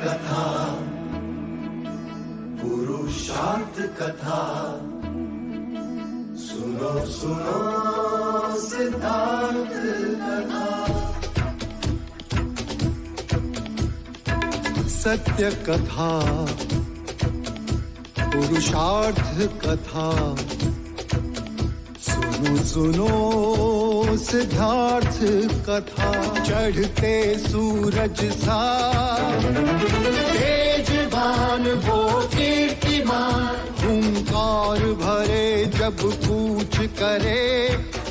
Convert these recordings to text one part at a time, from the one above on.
कथा, पुरुषार्थ कथा, सुनो सुनो सिद्धार्थ कथा। सत्य कथा, पुरुषार्थ कथा, सुनो सुनो सिद्धार्थ कथा। चढ़ते सूरज सा तेजवान वो कीर्तिमान, हुंकार भरे जब कूच करे,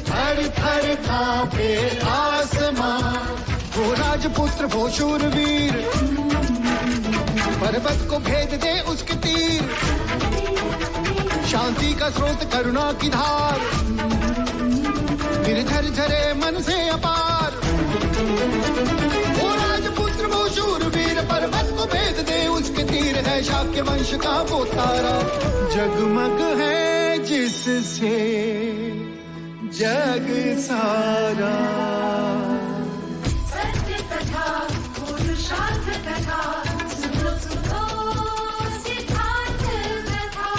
थर थर कांपे आसमान। वो राजपुत्र वो शूरवीर, पर्वत को भेद दे उसके तीर, शांति का स्रोत करुणा की धार, निर्झर झरे मन से अपार। वो राजपुत्र वो शूरवीर, पर्वत को भेद दे उसके तीर, है शाक्य वंश का वो तारा, जगमग है जिससे जग सारा। सत्य कथा, पुरुषार्थ कथा, सुनो सुनो सिद्धार्थ कथा।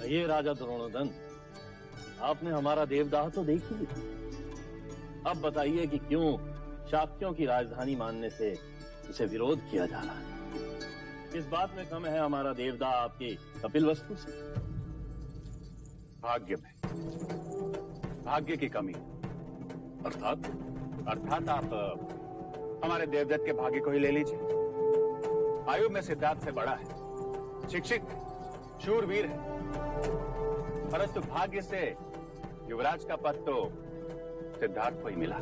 ये राजा द्रोणोदन, आपने हमारा देवदाह तो देख ही लिया। अब बताइए कि क्यों शाक्यों की राजधानी मानने से उसे विरोध किया जा रहा है। इस बात में कम है हमारा देवदाह आपकी कपिलवस्तु से? भाग्य में, भाग्य की कमी। अर्थात आप हमारे देवदत्त के भाग्य को ही ले लीजिए। आयु में सिद्धार्थ से बड़ा है, शिक्षित, शूरवीर है, परंतु भाग्य से युवराज का पद तो सिद्धार्थ को ही मिला।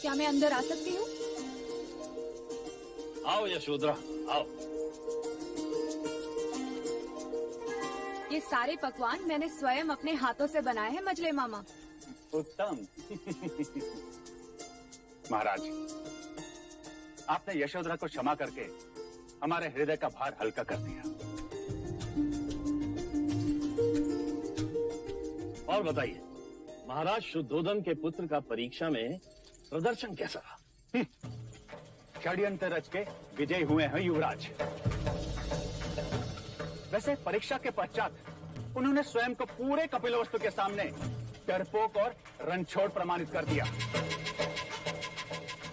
क्या मैं अंदर आ सकती हूँ? आओ यशोधरा, आओ। ये सारे पकवान मैंने स्वयं अपने हाथों से बनाए हैं मजले मामा। उत्तम। महाराज, आपने यशोधरा को क्षमा करके हमारे हृदय का भार हल्का कर दिया। और बताइए, महाराज शुद्धोदन के पुत्र का परीक्षा में प्रदर्शन कैसा रहा? षड्यंत्र रच के विजय हुए हैं युवराज। वैसे परीक्षा के पश्चात उन्होंने स्वयं को पूरे कपिलवस्तु के सामने डरपोक और रणछोड़ प्रमाणित कर दिया।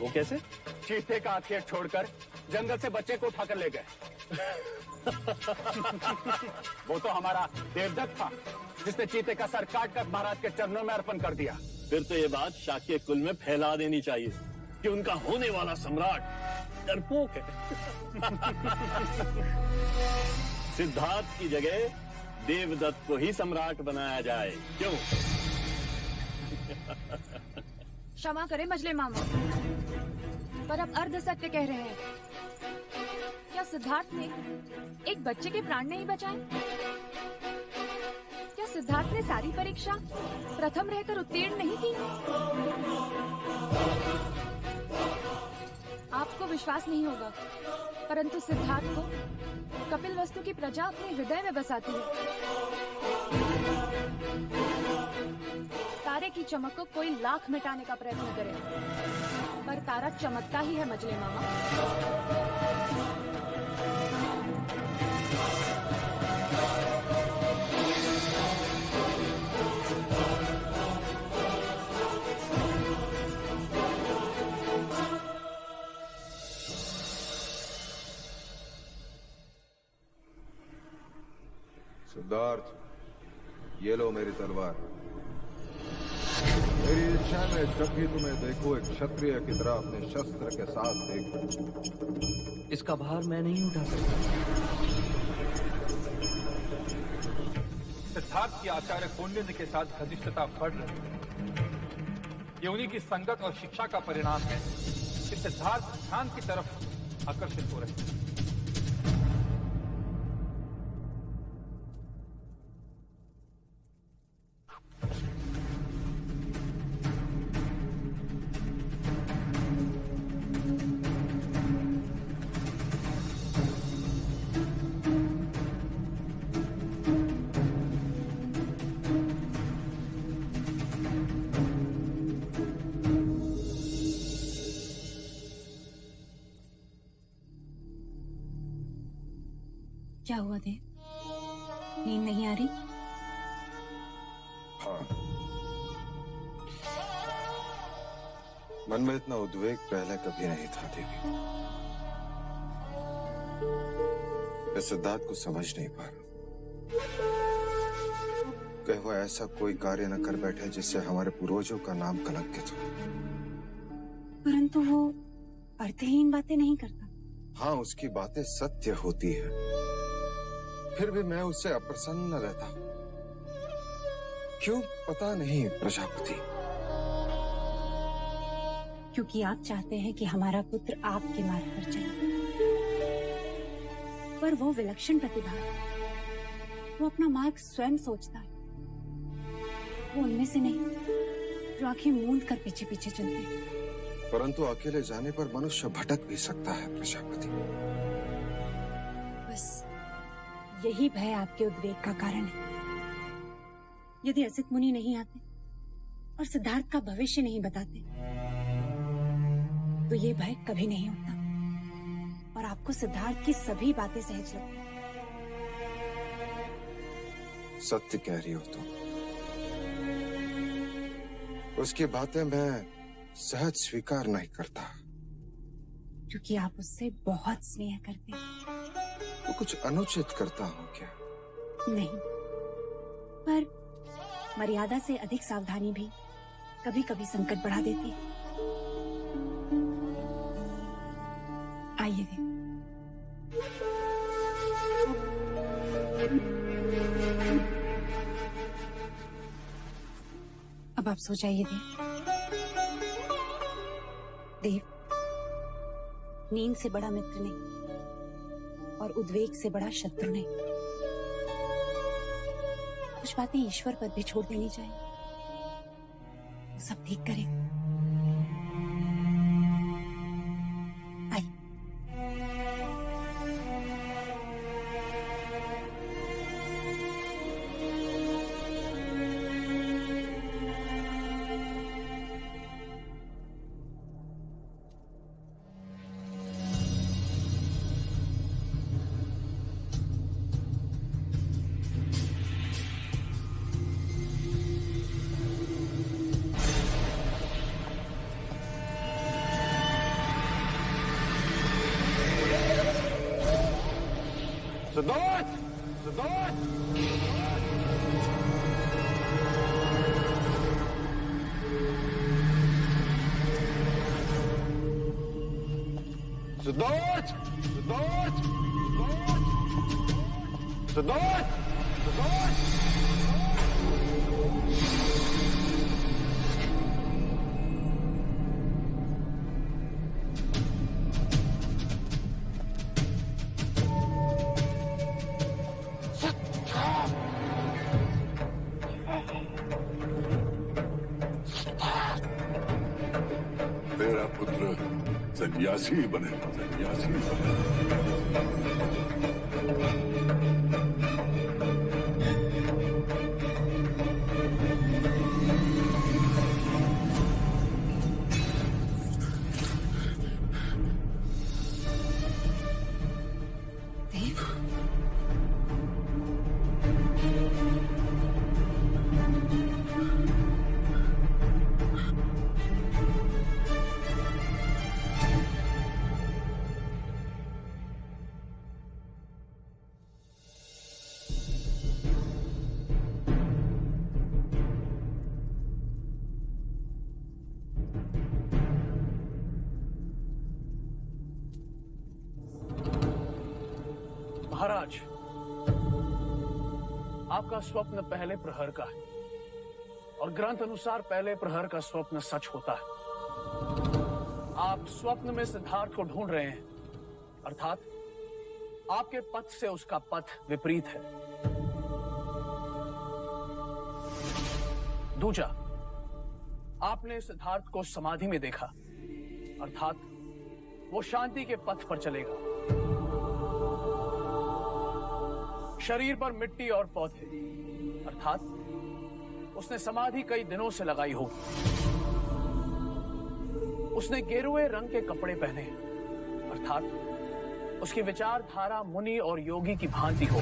वो कैसे? चीते का आखेट छोड़कर जंगल से बच्चे को उठाकर ले गए। वो तो हमारा देवदत्त था जिसने चीते का सर काटकर महाराज के चरणों में अर्पण कर दिया। फिर तो ये बात शाक्य कुल में फैला देनी चाहिए कि उनका होने वाला सम्राट डरपोक है। सिद्धार्थ की जगह देवदत्त को ही सम्राट बनाया जाए, क्यों? क्षमा करें मजले मामा, पर अब अर्ध सत्य कह रहे हैं। क्या सिद्धार्थ ने एक बच्चे के प्राण नहीं बचाए? क्या सिद्धार्थ ने सारी परीक्षा प्रथम रहकर उत्तीर्ण नहीं की? आपको विश्वास नहीं होगा, परंतु सिद्धार्थ को कपिलवस्तु की प्रजा अपने हृदय में बसाती है। तारे की चमक को कोई लाख मिटाने का प्रयत्न करे, पर तारा चमकता ही है मजले मामा। सिद्धार्थ, ये लो मेरी तलवार। मेरी इच्छा में जब भी तुम्हें देखो एक क्षत्रिय की तरह अपने शस्त्र के साथ देखो। इसका भार मैं नहीं उठा सकता। सिद्धार्थ की आचार्य कौंडिन्य के साथ घनिष्ठता बढ़ रही है। ये उन्हीं की संगत और शिक्षा का परिणाम है कि सिद्धार्थ ध्यान की तरफ आकर्षित हो रहे हैं। क्या हुआ देव? नींद नहीं आ रही? हाँ, मन में इतना उद्वेग पहले कभी नहीं था देवी। मैं सिद्धार्थ को समझ नहीं पा रहा। कहीं वो ऐसा कोई कार्य न कर बैठे जिससे हमारे पूर्वजों का नाम कलंकित हो। परंतु वो अर्थहीन बातें नहीं करता। हाँ, उसकी बातें सत्य होती है, फिर भी मैं उससे अप्रसन्न रहता हूँ। क्यों पता नहीं प्रजापति। क्योंकि आप चाहते हैं कि हमारा पुत्र आपके मार्ग पर चले, पर वो विलक्षण प्रतिभा है। वो अपना मार्ग स्वयं सोचता है। वो उनमें से नहीं जो आंखें मूंद कर पीछे पीछे चलते हैं। परंतु अकेले जाने पर मनुष्य भटक भी सकता है प्रजापति। बस यही भय आपके उद्वेग का कारण है। यदि असित मुनि नहीं आते और सिद्धार्थ का भविष्य नहीं बताते तो ये भय कभी नहीं होता और आपको सिद्धार्थ की सभी बातें सहज लगती। सत्य कह रही हो तुम। उसकी बातें मैं सहज स्वीकार नहीं करता। क्योंकि आप उससे बहुत स्नेह करते हैं। वो कुछ अनुचित करता हूँ क्या? नहीं, पर मर्यादा से अधिक सावधानी भी कभी कभी संकट बढ़ा देती है। आइए देव। अब आप सो जाइए देव। नींद से बड़ा मित्र नहीं और उद्वेग से बड़ा शत्रु नहीं। कुछ बातें ईश्वर पर भी छोड़ देनी चाहिए, वो सब ठीक करेगा। सिद्धार्थ! सिद्धार्थ! सिद्धार्थ! सिद्धार्थ! सिद्धार्थ! सिद्धार्थ! तेरा पुत्र सन्यासी बने, सन्यासी बने। महाराज, आपका स्वप्न पहले प्रहर का है और ग्रंथ अनुसार पहले प्रहर का स्वप्न सच होता है। आप स्वप्न में सिद्धार्थ को ढूंढ रहे हैं, अर्थात आपके पथ से उसका पथ विपरीत है। दूजा, आपने सिद्धार्थ को समाधि में देखा, अर्थात वो शांति के पथ पर चलेगा। शरीर पर मिट्टी और पौधे, अर्थात उसने समाधि कई दिनों से लगाई होगी। उसने गेरुए रंग के कपड़े पहने, अर्थात उसकी विचारधारा मुनि और योगी की भांति हो।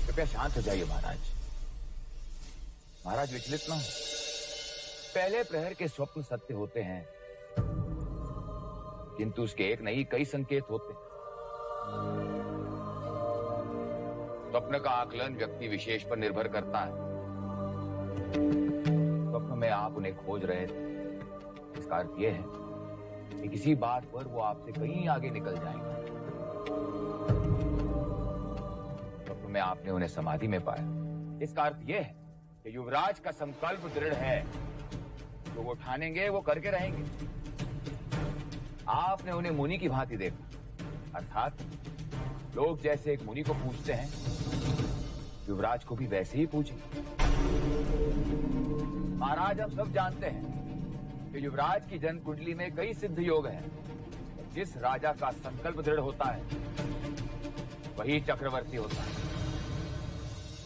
कृपया शांत हो जाइए महाराज। महाराज विचलित ना हो। पहले प्रहर के स्वप्न सत्य होते हैं, किंतु उसके एक नहीं कई संकेत होते हैं। स्वप्न का आकलन व्यक्ति विशेष पर निर्भर करता है। स्वप्न में आप उन्हें खोज रहे थे, इसका अर्थ यह है कि किसी बात पर वो आपसे कहीं आगे निकल जाएंगे। स्वप्न में आपने उन्हें समाधि में पाया, इसका अर्थ यह है कि युवराज का संकल्प दृढ़ है, जो वो ठानेंगे वो करके रहेंगे। आपने उन्हें मुनि की भांति देखा, अर्थात लोग जैसे एक मुनि को पूछते हैं, युवराज को भी वैसे ही पूछे। महाराज, हम सब जानते हैं कि युवराज की जन्म कुंडली में कई सिद्ध योग हैं। जिस राजा का संकल्प दृढ़ होता है वही चक्रवर्ती होता है।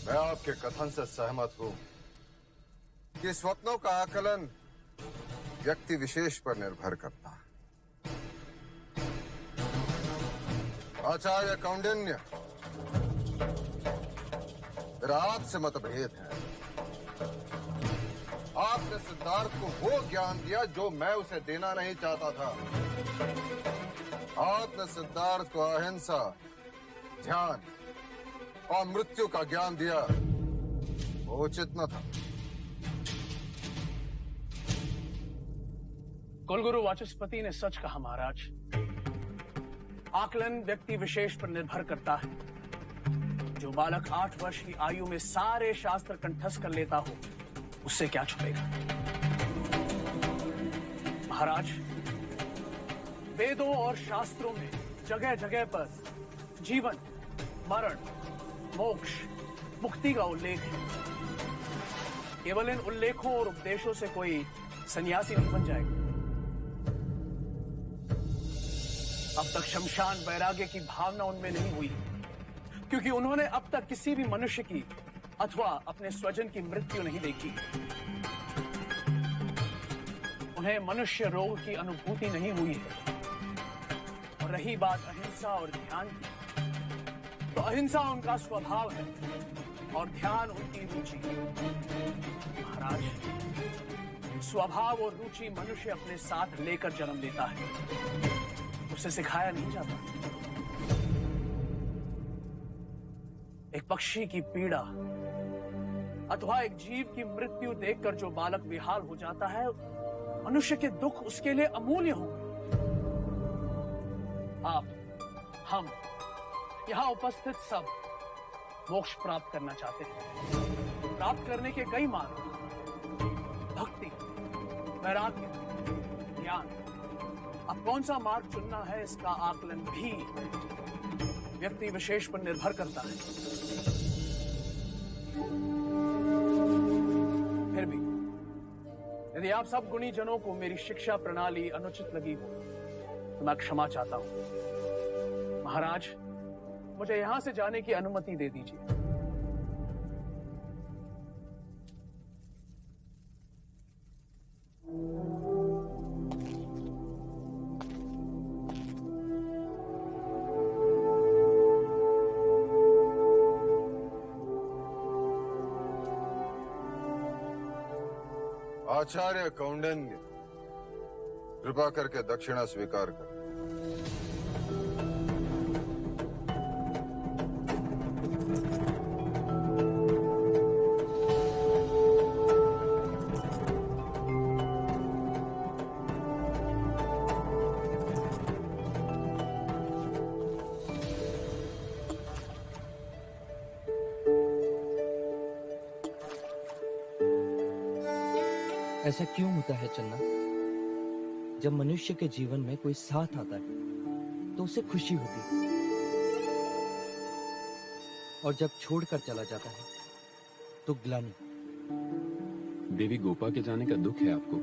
मैं आपके कथन से सहमत हूं कि स्वप्नों का आकलन व्यक्ति विशेष पर निर्भर करता है। आचार्य कौंडिन्य, मेरा आपसे मतभेद है। आपने सिद्धार्थ को वो ज्ञान दिया जो मैं उसे देना नहीं चाहता था। आपने सिद्धार्थ को अहिंसा, ध्यान और मृत्यु का ज्ञान दिया, वो उचित न था। कुलगुरु वाचस्पति ने सच कहा महाराज। आकलन व्यक्ति विशेष पर निर्भर करता है। जो बालक 8 वर्ष की आयु में सारे शास्त्र कंठस्थ कर लेता हो, उससे क्या छुपेगा। महाराज, वेदों और शास्त्रों में जगह जगह पर जीवन, मरण, मोक्ष, मुक्ति का उल्लेख है। केवल इन उल्लेखों और उपदेशों से कोई सन्यासी नहीं बन जाएगा। अब तक शमशान वैराग्य की भावना उनमें नहीं हुई, क्योंकि उन्होंने अब तक किसी भी मनुष्य की अथवा अपने स्वजन की मृत्यु नहीं देखी। उन्हें मनुष्य रोग की अनुभूति नहीं हुई है। और रही बात अहिंसा और ध्यान की, तो अहिंसा उनका स्वभाव है और ध्यान उनकी रुचि। महाराज, स्वभाव और रुचि मनुष्य अपने साथ लेकर जन्म लेता है, उसे सिखाया नहीं जाता। एक पक्षी की पीड़ा अथवा एक जीव की मृत्यु देखकर जो बालक बेहाल हो जाता है, मनुष्य के दुख उसके लिए अमूल्य होंगे। आप, हम, यहां उपस्थित सब मोक्ष प्राप्त करना चाहते हैं। प्राप्त करने के कई मार्ग, भक्ति, वैराग्य, ज्ञान। अब कौन सा मार्ग चुनना है, इसका आकलन भी व्यक्ति विशेष पर निर्भर करता है। फिर भी यदि आप सब गुणी जनों को मेरी शिक्षा प्रणाली अनुचित लगी हो, तो मैं क्षमा चाहता हूं। महाराज, मुझे यहां से जाने की अनुमति दे दीजिए। आचार्य कौंडिन्य, कृपा करके दक्षिणा स्वीकार कर। ऐसा क्यों होता है चन्ना? जब मनुष्य के जीवन में कोई साथ आता है तो उसे खुशी होती है, और जब छोड़कर चला जाता है तो ग्लानि। देवी गोपा के जाने का दुख है आपको?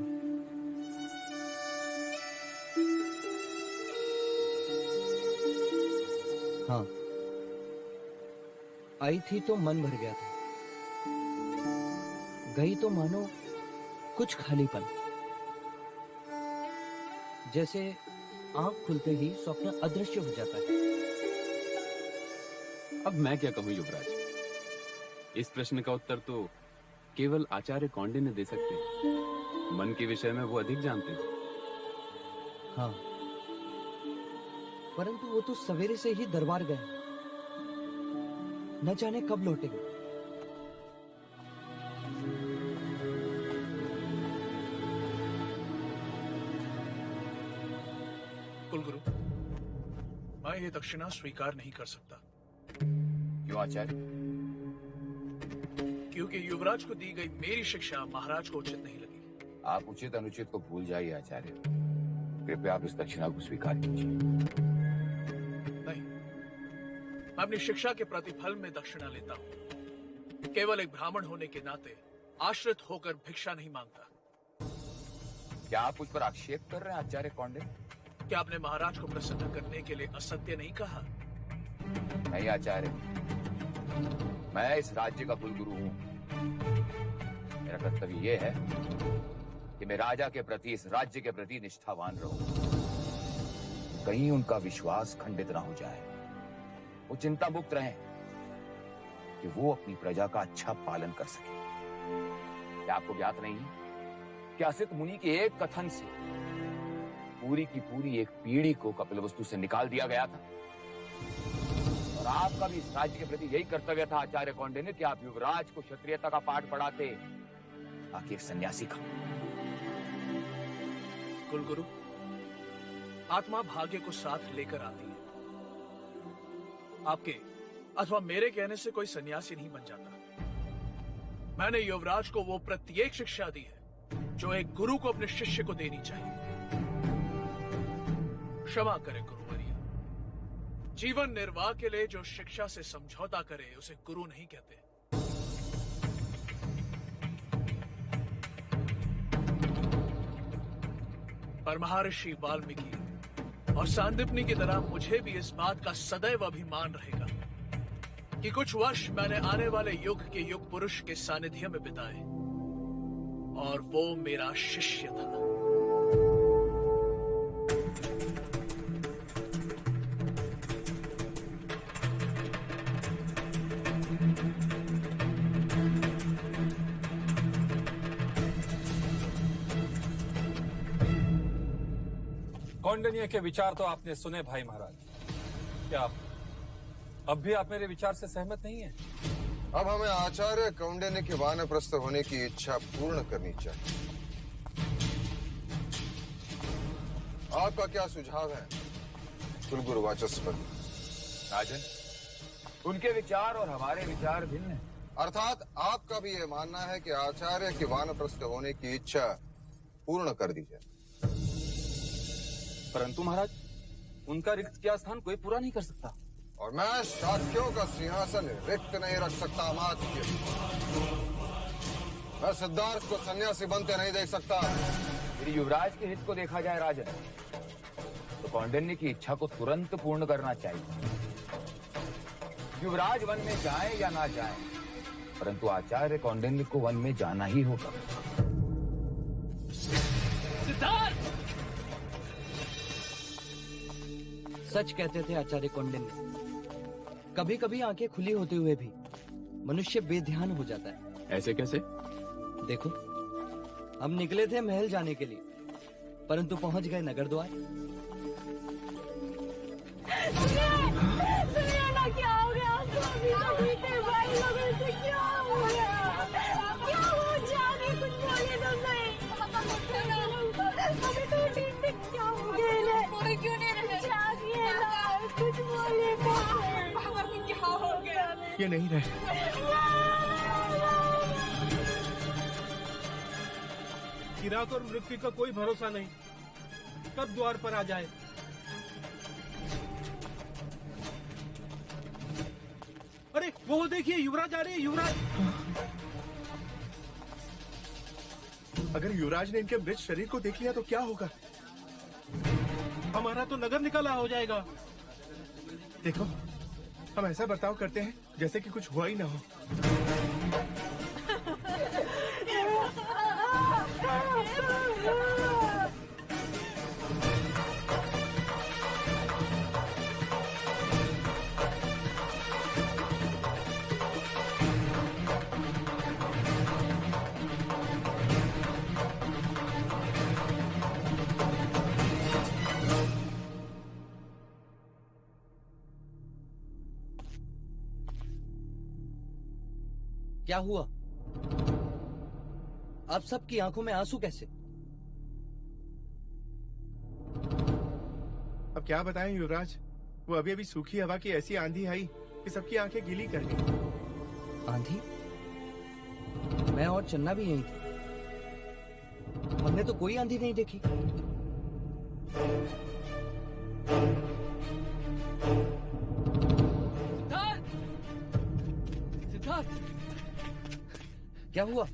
हाँ, आई थी तो मन भर गया था। गई तो मानो कुछ खालीपन, जैसे आंख खुलते ही स्वप्न अदृश्य हो जाता है। अब मैं क्या कहूं युवराज, इस प्रश्न का उत्तर तो केवल आचार्य कौंडिन्य दे सकते हैं। मन के विषय में वो अधिक जानते हैं। हाँ, परंतु वो तो सवेरे से ही दरबार गए, न जाने कब लौटेंगे। कुलगुरु, मैं ये दक्षिणा स्वीकार नहीं कर सकता। क्यों आचार्य? क्योंकि युवराज को दी गई मेरी शिक्षा महाराज को उचित नहीं लगी। आप उचित अनुचित को भूल जाइए आचार्य, कृपया आप इस दक्षिणा को स्वीकार कीजिए। नहीं, मैं अपनी शिक्षा के प्रतिफल में दक्षिणा लेता हूँ। केवल एक ब्राह्मण होने के नाते आश्रित होकर भिक्षा नहीं मांगता। क्या आप उस पर आक्षेप कर रहे हैं आचार्य कौंडिन्य? क्या आपने महाराज को प्रसन्न करने के लिए असत्य नहीं कहा? नहीं आचार्य, मैं इस राज्य का कुलगुरु हूँ। मेरा कर्तव्य यह है कि मैं राजा के प्रति, इस राज्य के प्रति निष्ठावान रहूं। कहीं उनका विश्वास खंडित ना हो जाए। वो चिंता मुक्त रहें कि वो अपनी प्रजा का अच्छा पालन कर सके। क्या आपको ज्ञात नहीं है कि असित मुनि के एक कथन से पूरी की पूरी एक पीढ़ी को कपिलवस्तु से निकाल दिया गया था? और आपका भी इस राज्य के प्रति यही कर्तव्य था आचार्य कौंडिन्य कि आप युवराज को क्षत्रियता का पाठ पढ़ाते, आखिर एक सन्यासी का। कुलगुरु, आत्मा भाग्य को साथ लेकर आती है। आपके अथवा मेरे कहने से कोई सन्यासी नहीं बन जाता। मैंने युवराज को वो प्रत्येक शिक्षा दी है जो एक गुरु को अपने शिष्य को देनी चाहिए। क्षमा करें गुरुवर्य, जीवन निर्वाह के लिए जो शिक्षा से समझौता करे उसे गुरु नहीं कहते। पर महर्षि वाल्मीकि और सांदीपनि की तरह मुझे भी इस बात का सदैव अभिमान रहेगा कि कुछ वर्ष मैंने आने वाले युग के युग पुरुष के सानिध्य में बिताए और वो मेरा शिष्य था। कौंडिन्य के विचार तो आपने सुने भाई महाराज। क्या अब भी आप मेरे विचार से सहमत नहीं हैं? अब हमें आचार्य कौंडिन्य के वानप्रस्थ होने की इच्छा पूर्ण करनी चाहिए। आपका क्या सुझाव है कुलगुरु वाचस्पति? राजन, उनके विचार और हमारे विचार भिन्न हैं। अर्थात आपका भी यह मानना है कि आचार्य के वानप्रस्थ होने की इच्छा पूर्ण कर दी जाए। परंतु महाराज, उनका रिक्त किया स्थान कोई पूरा नहीं कर सकता। और मैं शाक्यों का सिंहासन रिक्त नहीं रख सकता अमात्य। मैं सिद्धार्थ को सन्यासी बनते नहीं देख सकता। यदि युवराज के हित को देखा जाए राजन, तो कौंडिन्य की इच्छा को तुरंत पूर्ण करना चाहिए। युवराज वन में जाए या ना जाए, परंतु आचार्य कौंडिन्य को वन में जाना ही होगा। सिद्धार्थ! सच कहते थे आचार्य कौंडिन्य। कभी कभी आंखें खुली होते हुए भी मनुष्य बेध्यान हो जाता है। ऐसे कैसे? देखो, हम निकले थे महल जाने के लिए, परंतु पहुंच गए नगर द्वार। सुनिए ना, क्या हो गया? भाई लोगों से क्या हो गया? क्या हो जाने, कुछ बोले तो सही। अभी तो ठीक से क्या हो गया? बोले क्यों नहीं रहे? जागिए ना, कुछ बोले तो। क्या हो गया? ये नहीं रहे। किरात और मृत्यु का कोई भरोसा नहीं, कब द्वार पर आ जाए। अरे वो देखिए, युवराज आ रहे हैं। युवराज! अगर युवराज ने इनके मृत शरीर को देख लिया तो क्या होगा? हमारा तो नगर निकाला हो जाएगा। देखो, हम ऐसा बर्ताव करते हैं जैसे कि कुछ हुआ ही ना हो। क्या हुआ? आप सबकी आंखों में आंसू कैसे? अब क्या बताएं युवराज, वो अभी अभी सूखी हवा की ऐसी आंधी आई कि सबकी आंखें गीली कर दी। आंधी? मैं और चन्ना भी यहीं थे, हमने तो कोई आंधी नहीं देखी। सिद्धार्थ, क्या हुआ?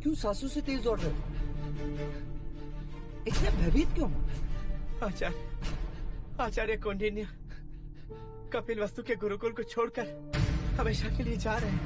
क्यों सांसों से तेज दौड़ रहे हो? इतने भयभीत क्यों? आचार्य कौंडिन्य कपिल वस्तु के गुरुकुल को छोड़कर हमेशा के लिए जा रहे हैं।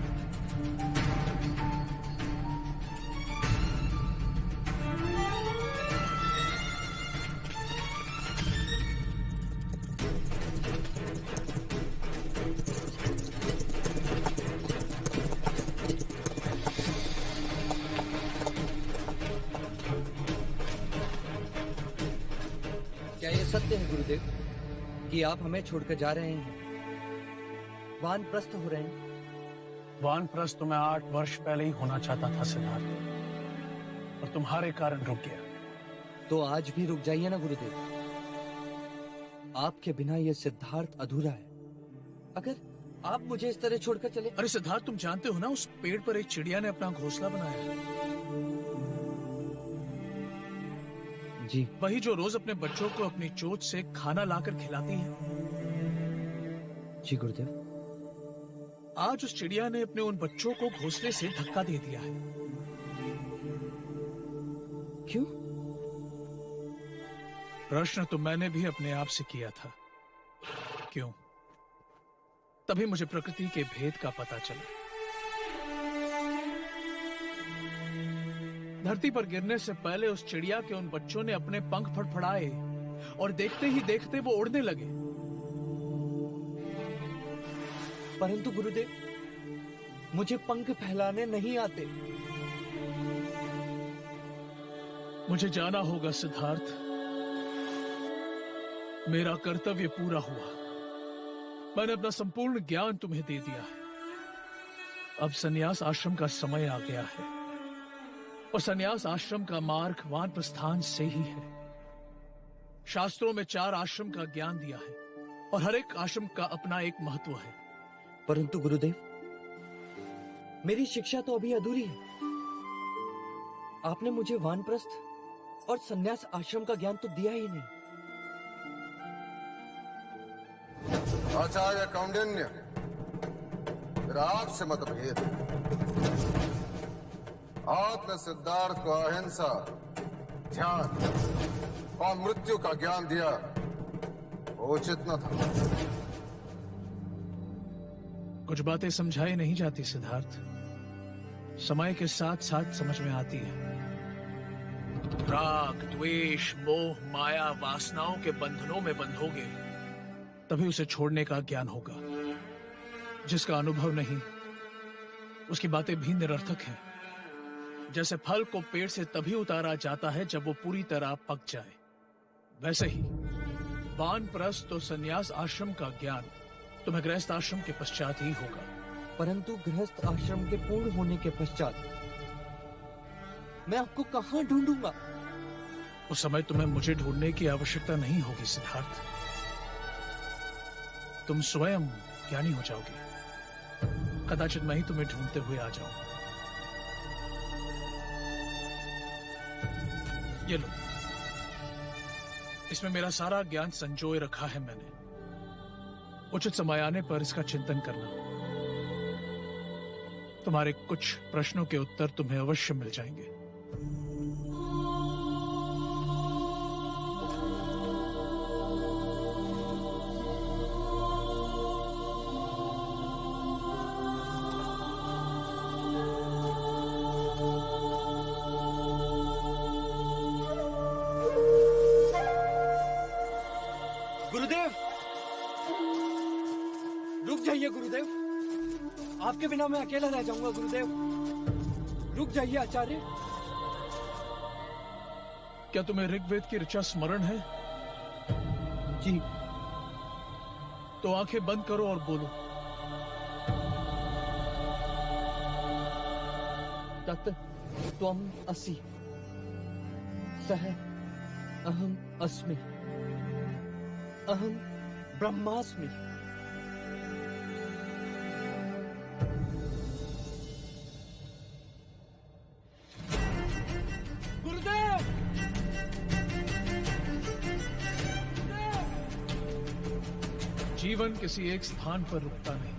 क्या ये सत्य है गुरुदेव कि आप हमें छोड़कर जा रहे हैं, वानप्रस्थ हो रहे हैं? वानप्रस्थ तो मैं 8 वर्ष पहले ही होना चाहता था सिद्धार्थ, और तुम्हारे कारण रुक गया। तो आज भी रुक जाइए ना गुरुदेव, आपके बिना ये सिद्धार्थ अधूरा है। अगर आप मुझे इस तरह छोड़कर चले। अरे सिद्धार्थ, तुम जानते हो ना, उस पेड़ पर एक चिड़िया ने अपना घोंसला बनाया है। जी। वही जो रोज अपने बच्चों को अपनी चोंच से खाना लाकर खिलाती है। जी गुरुदेव। आज उस चिड़िया ने अपने उन बच्चों को घोंसले से धक्का दे दिया है। क्यों? प्रश्न तो मैंने भी अपने आप से किया था, क्यों? तभी मुझे प्रकृति के भेद का पता चला। धरती पर गिरने से पहले उस चिड़िया के उन बच्चों ने अपने पंख फड़फड़ाए और देखते ही देखते वो उड़ने लगे। परंतु गुरुदेव, मुझे पंख फैलाने नहीं आते। मुझे जाना होगा सिद्धार्थ, मेरा कर्तव्य पूरा हुआ। मैंने अपना संपूर्ण ज्ञान तुम्हें दे दिया है। अब संन्यास आश्रम का समय आ गया है, और संन्यास आश्रम का मार्ग वानप्रस्थान से ही है। शास्त्रों में 4 आश्रम का ज्ञान दिया है, और हर एक आश्रम का अपना एक महत्व है। परंतु गुरुदेव, मेरी शिक्षा तो अभी अधूरी है। आपने मुझे वानप्रस्थ और संन्यास आश्रम का ज्ञान तो दिया ही नहीं। आचार्य कौंडिन्य, मेरा आपसे मतभेद है। आपने सिद्धार्थ को अहिंसा, ध्यान और मृत्यु का ज्ञान दिया, वो उचित न था। कुछ बातें समझाई नहीं जाती सिद्धार्थ, समय के साथ साथ समझ में आती है। राग, द्वेष, मोह, माया, वासनाओं के बंधनों में बंधोगे तभी उसे छोड़ने का ज्ञान होगा। जिसका अनुभव नहीं, उसकी बातें भी निरर्थक हैं। जैसे फल को पेड़ से तभी उतारा जाता है जब वो पूरी तरह पक जाए, वैसे ही वानप्रस्थ और संन्यास आश्रम का ज्ञान तुम्हें गृहस्थ आश्रम के पश्चात ही होगा। परंतु गृहस्थ आश्रम के पूर्ण होने के पश्चात मैं आपको कहां ढूंढूंगा? उस समय तुम्हें मुझे ढूंढने की आवश्यकता नहीं होगी सिद्धार्थ। तुम स्वयं ज्ञानी हो जाओगे। कदाचित मैं ही तुम्हें ढूंढते हुए आ जाऊं। ये लो, इसमें मेरा सारा ज्ञान संजोए रखा है मैंने। उचित समय आने पर इसका चिंतन करना। तुम्हारे कुछ प्रश्नों के उत्तर तुम्हें अवश्य मिल जाएंगे। गुरुदेव, रुक जाइए गुरुदेव, आपके बिना मैं अकेला रह जाऊंगा। गुरुदेव, रुक जाइए। आचार्य, क्या तुम्हें ऋग्वेद की ऋचा स्मरण है? जी। तो आंखें बंद करो और बोलो। तत् त्वम् असि, सः अहम् अस्मि, अहं ब्रह्मास्मि। गुरुदेव! जीवन किसी एक स्थान पर रुकता नहीं,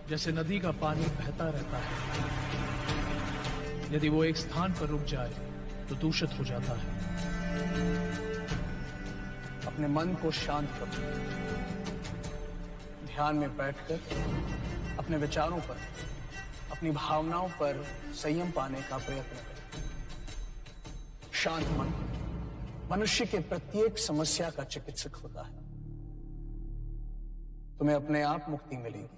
जैसे नदी का पानी बहता रहता है। यदि वो एक स्थान पर रुक जाए तो दूषित हो जाता है। अपने मन को शांत करो, ध्यान में बैठकर अपने विचारों पर, अपनी भावनाओं पर संयम पाने का प्रयत्न करें। शांत मन मनुष्य के प्रत्येक समस्या का चिकित्सक होता है। तुम्हें अपने आप मुक्ति मिलेगी।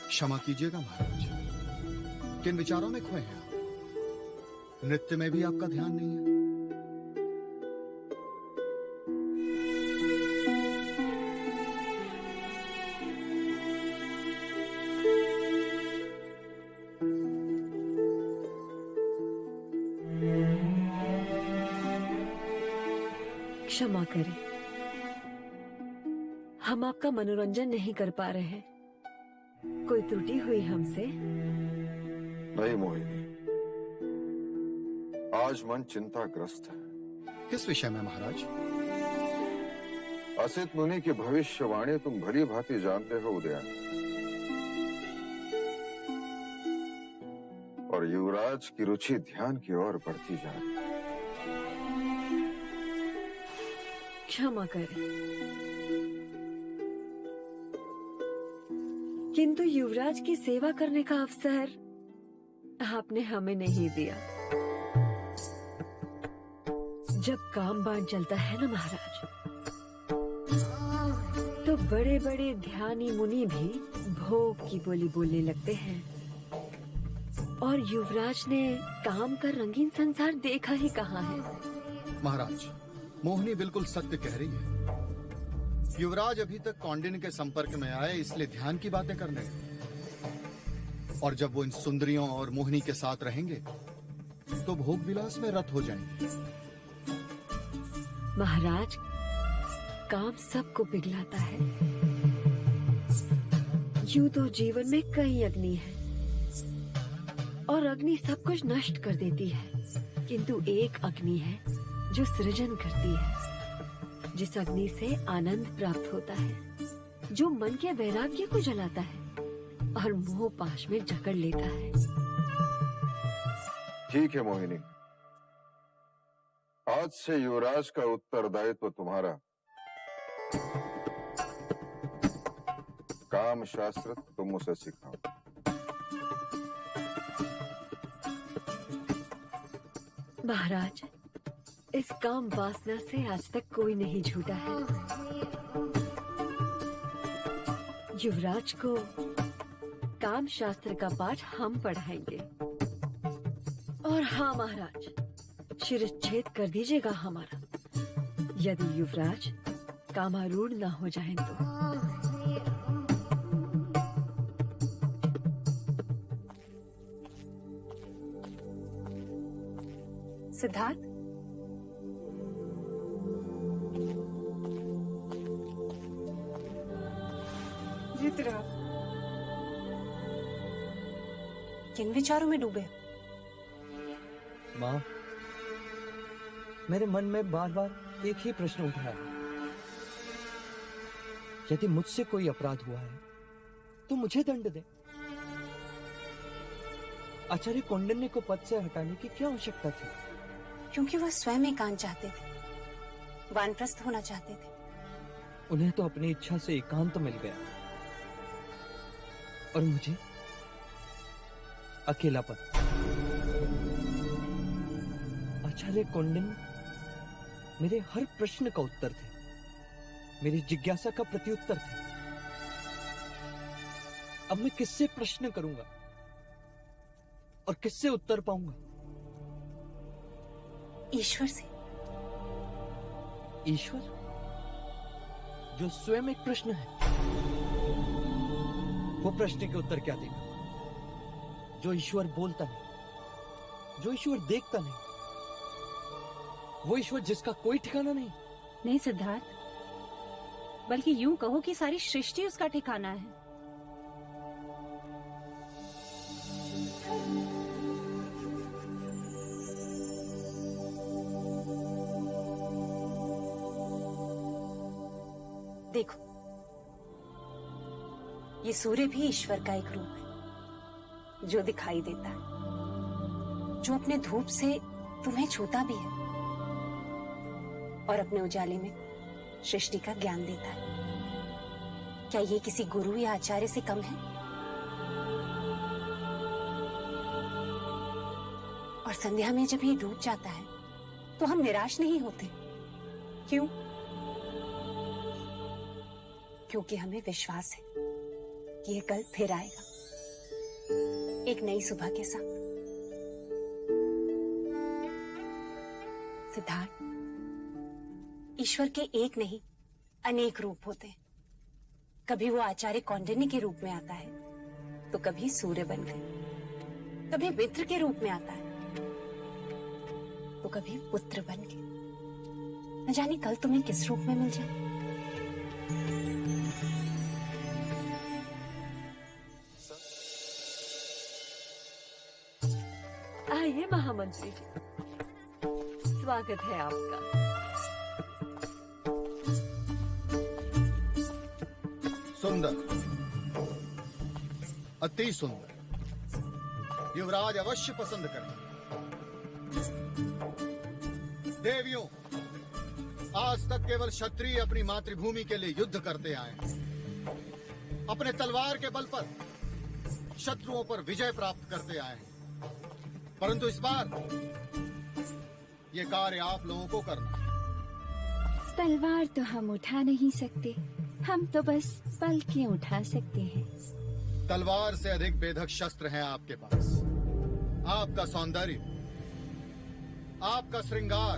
क्षमा कीजिएगा महाराज, किन विचारों में खोए हैं आप? नृत्य में भी आपका ध्यान नहीं है? क्षमा करें, हम आपका मनोरंजन नहीं कर पा रहे हैं। कोई त्रुटि हुई हमसे? नहीं मोहिनी, आज मन चिंताग्रस्त है। किस विषय में महाराज? असित मुनि की भविष्यवाणी तुम भली भांति जानते हो उदयन, और युवराज की रुचि ध्यान की ओर बढ़ती जा रही है। क्षमा करें, किंतु युवराज की सेवा करने का अवसर आपने हमें नहीं दिया। जब काम बाण चलता है ना महाराज, तो बड़े बड़े ध्यानी मुनि भी भोग की बोली बोलने लगते हैं, और युवराज ने काम का रंगीन संसार देखा ही कहाँ है। महाराज, मोहिनी बिल्कुल सत्य कह रही है। युवराज अभी तक कौंडिन्य के संपर्क में आए, इसलिए ध्यान की बातें करने लगे। और जब वो इन सुंदरियों और मोहिनी के साथ रहेंगे तो भोग विलास में रत हो जाएंगे। महाराज, काम सबको पिघलाता है। यूं तो जीवन में कई अग्नि है, और अग्नि सब कुछ नष्ट कर देती है, किंतु एक अग्नि है जो सृजन करती है, जिस अग्नि से आनंद प्राप्त होता है, जो मन के वैराग्य को जलाता है और मोह पाश में जकड़ लेता है। ठीक है मोहिनी, आज से युवराज का उत्तरदायित्व तुम्हारा। काम शास्त्र तुम उसे सिखाओ। महाराज, इस काम वासना से आज तक कोई नहीं छूटा है। युवराज को काम शास्त्र का पाठ हम पढ़ाएंगे। और हाँ महाराज, शिरच्छेद कर दीजिएगा हमारा, यदि युवराज कामारूढ़ न हो जाएं तो। सिद्धार्थ, किन विचारों में डूबे? माँ, मेरे मन में बार बार एक ही प्रश्न उठा है। यदि मुझसे कोई अपराध हुआ है तो मुझे दंड दे। आचार्य कौंडिन्य को पद से हटाने की क्या आवश्यकता थी? क्योंकि वह स्वयं एकांत चाहते थे, वानप्रस्थ होना चाहते थे। उन्हें तो अपनी इच्छा से एकांत मिल गया और मुझे अकेलापन। आचार्य कौंडिन्य मेरे हर प्रश्न का उत्तर थे, मेरी जिज्ञासा का प्रत्युत्तर थे। अब मैं किससे प्रश्न करूंगा और किससे उत्तर पाऊंगा? ईश्वर से। ईश्वर जो स्वयं एक प्रश्न है, वो प्रश्न के उत्तर क्या देगा? जो ईश्वर बोलता नहीं, जो ईश्वर देखता नहीं, वो ईश्वर जिसका कोई ठिकाना नहीं। नहीं सिद्धार्थ, बल्कि यूं कहो कि सारी सृष्टि उसका ठिकाना है। देखो, ये सूर्य भी ईश्वर का एक रूप है, जो दिखाई देता है, जो अपने धूप से तुम्हें छूता भी है और अपने उजाले में सृष्टि का ज्ञान देता है। क्या ये किसी गुरु या आचार्य से कम है? और संध्या में जब ये डूब जाता है तो हम निराश नहीं होते। क्यों? क्योंकि हमें विश्वास है कि ये कल फिर आएगा, एक नई सुबह के साथ। सिद्धार्थ, ईश्वर के एक नहीं अनेक रूप होते हैं। कभी वो आचार्य कौंडिन्य के रूप में आता है, तो कभी सूर्य बनकर, कभी मित्र के रूप में आता है, तो कभी पुत्र बनकर। न जाने कल तुम्हें किस रूप में मिल जाए। आइए महामंत्री जी, स्वागत है आपका। सुंदर, अति सुंदर। युवराज अवश्य पसंद करें। देवियों, आज तक केवल क्षत्रिय अपनी मातृभूमि के लिए युद्ध करते आए हैं। अपने तलवार के बल पर शत्रुओं पर विजय प्राप्त करते आए हैं। परंतु इस बार ये कार्य आप लोगों को करना है। तलवार तो हम उठा नहीं सकते, हम तो बस पलकें उठा सकते हैं। तलवार से अधिक बेधक शस्त्र हैं आपके पास। आपका सौंदर्य, आपका श्रृंगार,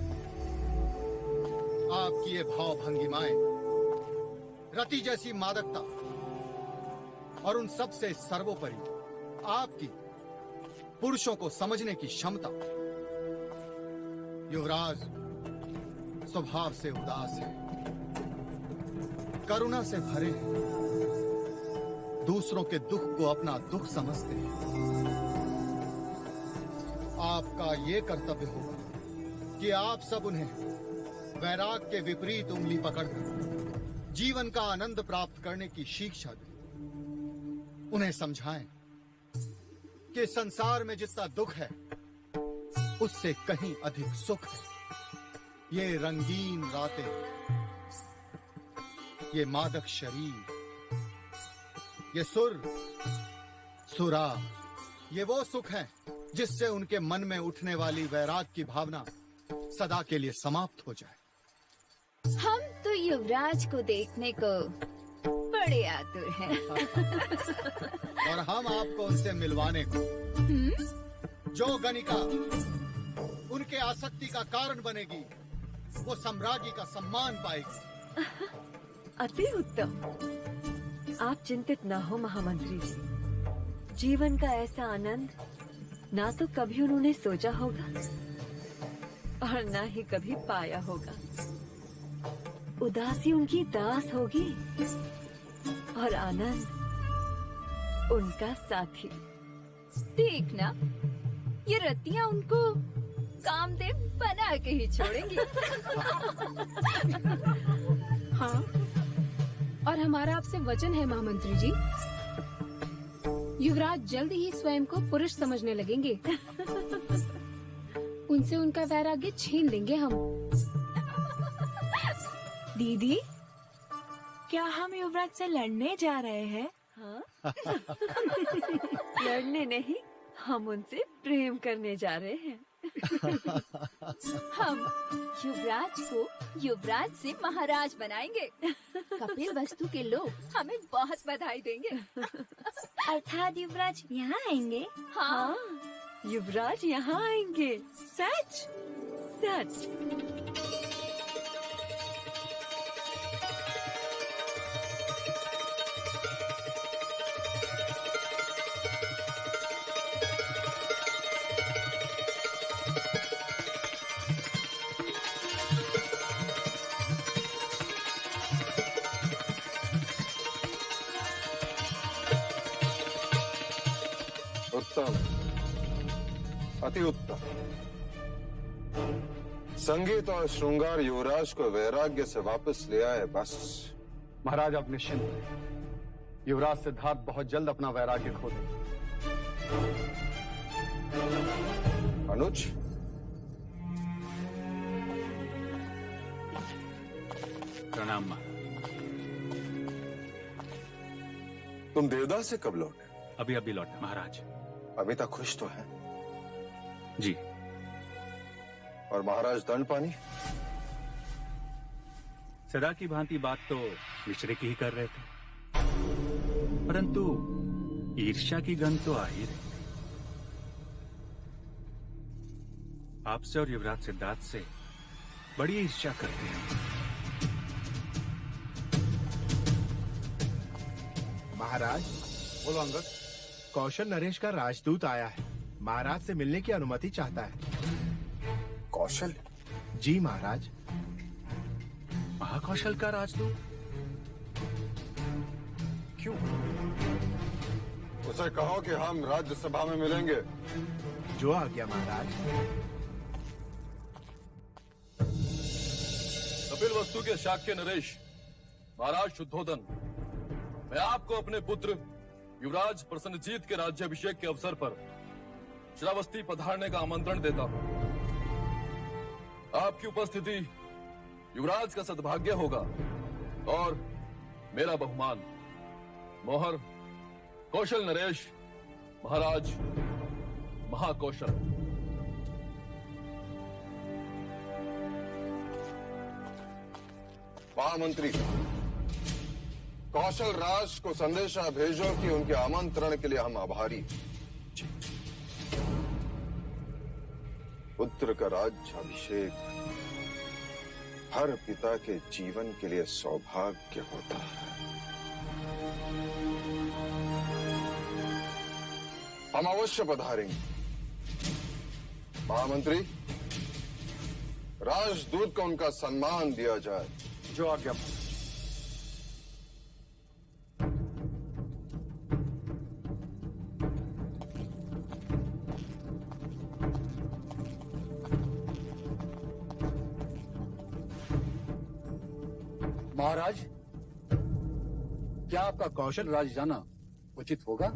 आपकी ये भाव भंगिमाएं, रति जैसी मादकता और उन सब से सर्वोपरि आपकी पुरुषों को समझने की क्षमता। युवराज स्वभाव से उदास है, करुणा से भरे हैं, दूसरों के दुख को अपना दुख समझते हैं। आपका ये कर्तव्य होगा कि आप सब उन्हें वैराग के विपरीत उंगली पकड़कर जीवन का आनंद प्राप्त करने की शिक्षा दें। उन्हें समझाएं कि संसार में जितना दुख है उससे कहीं अधिक सुख है। ये रंगीन रातें, ये मादक शरीर, ये सुर, सुरा, ये वो सुख है जिससे उनके मन में उठने वाली वैराग की भावना सदा के लिए समाप्त हो जाए। हम तो युवराज को देखने को बड़े आतुर हैं। और हम आपको उनसे मिलवाने को। जो गणिका उनके आसक्ति का कारण बनेगी, वो सम्राज्ञी का सम्मान पाएगी। अति उत्तम। आप चिंतित ना हो महामंत्री जी। जीवन का ऐसा आनंद ना तो कभी उन्होंने सोचा होगा और ना ही कभी पाया होगा। उदासी उनकी दास होगी और आनंद उनका साथी। देखना, ये रतियां उनको कामदेव बना के ही छोड़ेंगे। हाँ, और हमारा आपसे वचन है महामंत्री जी, युवराज जल्द ही स्वयं को पुरुष समझने लगेंगे। उनसे उनका वैराग्य छीन लेंगे हम। दीदी, क्या हम युवराज से लड़ने जा रहे हैं? हाँ? लड़ने नहीं, हम उनसे प्रेम करने जा रहे हैं। हम युवराज को युवराज से महाराज बनाएंगे। कपिल वस्तु के लोग हमें बहुत बधाई देंगे। अर्थात युवराज यहाँ आएंगे? हाँ, युवराज यहाँ आएंगे। सच? सच। उत्तम, अति उत्तम। संगीत और श्रृंगार युवराज को वैराग्य से वापस ले आए। बस महाराज आप निश्चिंत हैं। युवराज सिद्धार्थ बहुत जल्द अपना वैराग्य खो देंगे। अनुज, प्रणाम मां। तुम देवदास से कब लौटे? अभी अभी लौटे महाराज। अभी तक खुश तो है? जी। और महाराज दंड पानी? सदा की भांति बात तो मिश्रे की ही कर रहे थे, परंतु ईर्ष्या की गंध तो आ ही रही। आपसे और युवराज सिद्धार्थ से बड़ी ईर्ष्या करते हैं। महाराज, बोलो अंगद। कौशल नरेश का राजदूत आया है, महाराज से मिलने की अनुमति चाहता है। कौशल? जी महाराज। महाकौशल का राजदूत? क्यों? उसे कहो कि हम राज्यसभा में मिलेंगे। जो आ गया महाराज। कपिल वस्तु के शाक्य नरेश, महाराज शुद्धोदन, मैं आपको अपने पुत्र युवराज प्रसन्नजीत के राज्याभिषेक के अवसर पर श्रावस्ती पधारने का आमंत्रण देता हूं। आपकी उपस्थिति युवराज का सद्भाग्य होगा और मेरा बहुमान। मोहर कौशल नरेश, महाराज महाकौशल। महामंत्री, कौशल राज को संदेशा भेजो कि उनके आमंत्रण के लिए हम आभारी। पुत्र का राज्याभिषेक हर पिता के जीवन के लिए सौभाग्य होता है। हम अवश्य पधारेंगे। महामंत्री, राजदूत को उनका सम्मान दिया जाए। जो आज्ञा। महाराज, क्या आपका कौशल राज जाना उचित होगा?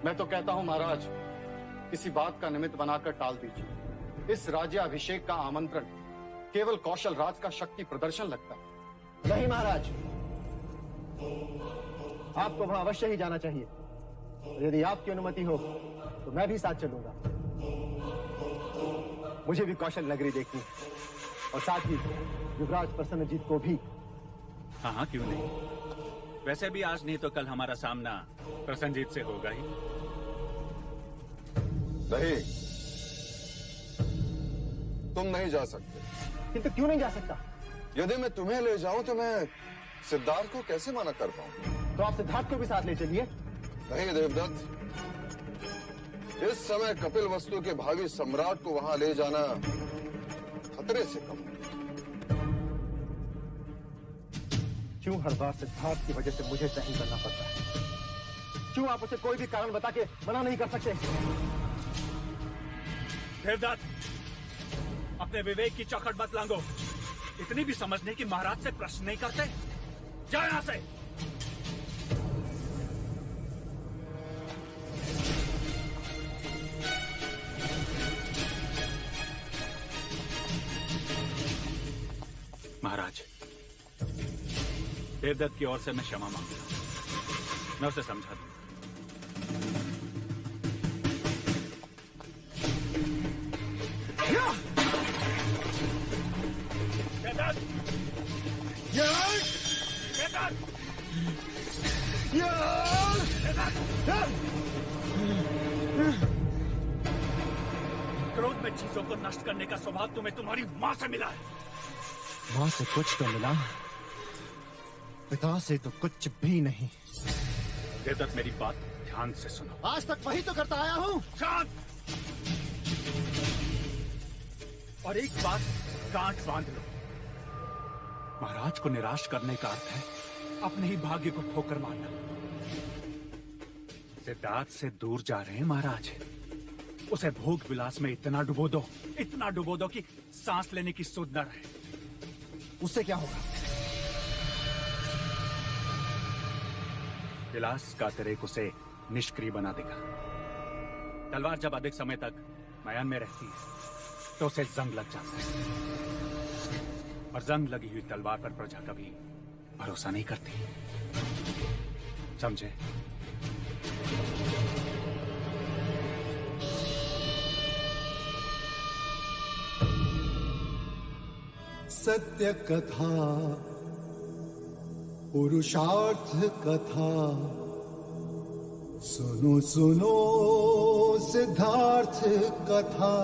मैं तो कहता हूं महाराज, किसी बात का निमित्त बनाकर टाल दीजिए। इस राज्याभिषेक का आमंत्रण केवल कौशल राज का शक्ति प्रदर्शन लगता है। नहीं महाराज, आपको वहां अवश्य ही जाना चाहिए। यदि आपकी अनुमति हो तो मैं भी साथ चलूंगा। मुझे भी कौशल नगरी देखनी है और साथ ही युवराज प्रसन्नजीत को भी। हाँ हाँ, क्यों नहीं। वैसे भी आज नहीं तो कल हमारा सामना प्रसन्नजीत से होगा ही। नहीं, तुम नहीं जा सकते। किंतु क्यों नहीं जा सकता? यदि मैं तुम्हें ले जाऊं तो मैं सिद्धार्थ को कैसे मना कर पाऊं? तो आप सिद्धार्थ को भी साथ ले चलिए। नहीं देवदत्त, इस समय कपिल वस्तु के भावी सम्राट को वहां ले जाना खतरे से कम। क्यों हर बार सिद्धार्थ की वजह से मुझे सहन करना पड़ता है? क्यों आप उसे कोई भी कारण बता के मना नहीं कर सकते? देवदत्त, अपने विवेक की चौखट मत लांगो। इतनी भी समझ नहीं कि महाराज से प्रश्न नहीं करते। जाओ यहां से। महाराज, देवदत्त की ओर से मैं क्षमा मांगता हूं। मैं उसे समझा दूं। क्रोध में चीजों को नष्ट करने का स्वभाव तुम्हें तुम्हारी माँ से मिला है। माँ से कुछ तो मिला, पिता से तो कुछ भी नहीं। देवदत्त, मेरी बात ध्यान से सुनो। आज तक वही तो करता आया हूँ। शांत। और एक बात गांठ बांध लो, महाराज को निराश करने का अर्थ है अपने ही भाग्य को ठोकर मारना। सिद्धार्थ से दूर जा रहे हैं महाराज। उसे भोग विलास में इतना डुबो दो कि सांस लेने की सुध न रहे। उससे क्या होगा? विलास का अतिरेक उसे निष्क्रिय बना देगा। तलवार जब अधिक समय तक मयान में रहती है तो उसे जंग लग जाता है, और जंग लगी हुई तलवार पर प्रजा कभी भरोसा नहीं करती। समझे? सत्य कथा, पुरुषार्थ कथा, सुनो सुनो सिद्धार्थ कथा।